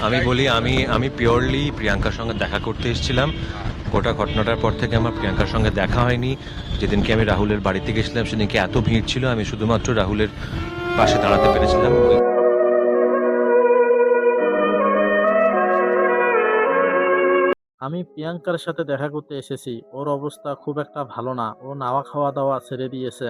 আমি বলি আমি আমি পিওরলি প্রিয়াঙ্কার সঙ্গে দেখা করতে এসেছিলাম। গোটা ঘটনাটার পর থেকে আমার প্রিয়াঙ্কার সঙ্গে দেখা হয়নি। যেদিনকে আমি রাহুলের বাড়িতে গেছিলাম সেদিনকে এত ভিড় ছিল, আমি শুধুমাত্র রাহুলের পাশে দাঁড়াতে পেরেছিলাম। আমি প্রিয়াঙ্কার সাথে দেখা করতে এসেছি। ওর অবস্থা খুব একটা ভালো না। ও নাওয়া খাওয়া-দাওয়া ছেড়ে দিয়েছে।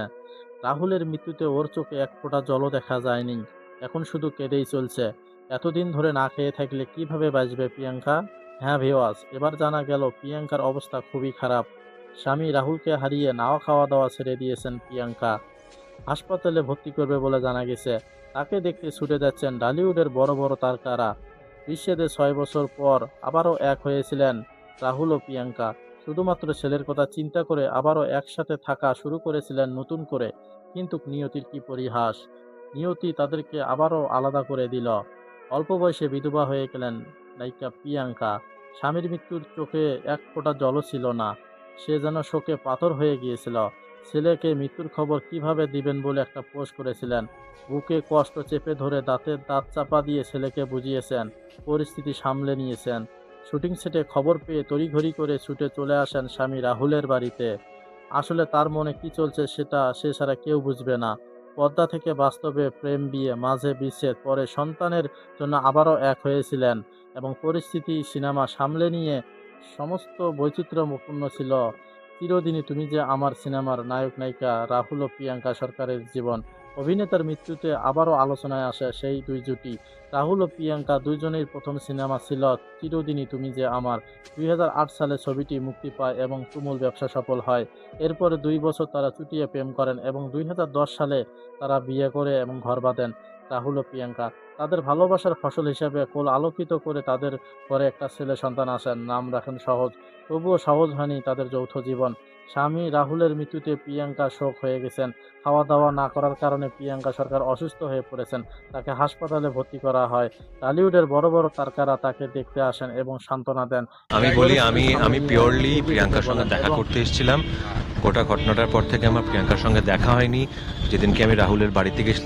রাহুলের মৃত্যুতে ওর চোখে এক ফোঁটা জলও দেখা যায়নি। এখন শুধু কেঁদেই চলছে। এতদিন ধরে না খেয়ে থাকলে কিভাবে বাঁচবে প্রিয়াঙ্কা? হ্যাঁ ভিউয়ার্স, এবার জানা গেল প্রিয়াঙ্কার অবস্থা খুবই খারাপ। স্বামী রাহুলকে হারিয়ে নাওয়া খাওয়া-দাওয়া ছেড়ে দিয়েছেন প্রিয়াঙ্কা। হাসপাতালে ভর্তি করবে বলে জানা গেছে। তাকে দেখতে ছুটে যাচ্ছেন ঢালিউডের বড় বড় তারকারা। বিচ্ছেদে ৬ বছর পর আবারও এক হয়েছিলেন রাহুল ও প্রিয়াঙ্কা। শুধুমাত্র ছেলের কথা চিন্তা করে আবারও একসাথে থাকা শুরু করেছিলেন নতুন করে। কিন্তু নিয়তির কি পরিহাস! নিয়তি তাদেরকে আবারও আলাদা করে দিল। অল্প বয়সে বিধবা হয়ে গেলেন নায়িকা প্রিয়াঙ্কা। স্বামীর মৃত্যুর চোখে এক ফোঁটা জলও ছিল না। সে যেন শোকে পাথর হয়ে গিয়েছিল। ছেলেকে মৃত্যুর খবর কিভাবে দিবেন বলে একটা পোস্ট করেছিলেন। বুকে কষ্ট চেপে ধরে দাঁতের দাঁত চাপা দিয়ে ছেলেকে বুঝিয়েছেন। পরিস্থিতি সামলে নিয়েছেন। শুটিং সেটে খবর পেয়ে তড়িঘড়ি করে ছুটে চলে আসেন স্বামী রাহুলের বাড়িতে। আসলে তার মনে কি চলছে সেটা সে ছাড়া কেউ বুঝবে না। পর্দা থেকে বাস্তবে প্রেম বিয়ে, মাঝে বিচ্ছেদ, পরে সন্তানের জন্য আবারও এক হয়েছিলেন এবং পরিস্থিতি সিনেমা সামলে নিয়ে সমস্ত বৈচিত্র্যপূর্ণ ছিল। চিরদিনই তুমি যে আমার সিনেমার নায়ক-নায়িকা রাহুল ও প্রিয়াঙ্কা সরকারের জীবন। অভিনেতার মৃত্যুতে আবারও আলোচনায় আসে সেই দুই জুটি। রাহুল ও প্রিয়াঙ্কা দুইজনেরই প্রথম সিনেমা ছিল চিরদিনই তুমি যে আমার। ২০০৮ সালে ছবিটি মুক্তি পায় এবং তুমুল ব্যবসা সফল হয়। এরপরে ২ বছর তারা চুটিয়ে প্রেম করেন এবং ২০১০ সালে তারা বিয়ে করে এবং ঘর বাঁধেন রাহুল ও প্রিয়াঙ্কা। তাদের ভালোবাসার ফসল হিসেবে কোল আলোকিত করে তাদের ঘরে একটা ছেলে সন্তান আসেন, নাম রাখেন সহজ। তবুও সহজ হয়নি তাদের যৌথ জীবন। স্বামী রাহুলের মৃত্যুতে প্রিয়াঙ্কা শোক হয়ে গেছেন। খাওয়া-দাওয়া না করার কারণে প্রিয়াঙ্কা সরকার অসুস্থ হয়ে পড়েছেন। তাকে হাসপাতালে ভর্তি করা হয়। টলিউডের বড় বড় তারকারা তাকে দেখতে আসেন এবং সান্ত্বনা দেন। আমি বলি পরিস্থিতি আমি সামলে আমি নিয়ে পিওরলি এগিয়ে যেতে প্রিয়াঙ্কার সঙ্গে বলেন দেখা এবং করতে এসেছিলাম। গোটা ঘটনাটার পর থেকে আমার প্রিয়াঙ্কার সঙ্গে দেখা হয়নি। যেদিনকে আমি রাহুলের বাড়িতে গেছিলাম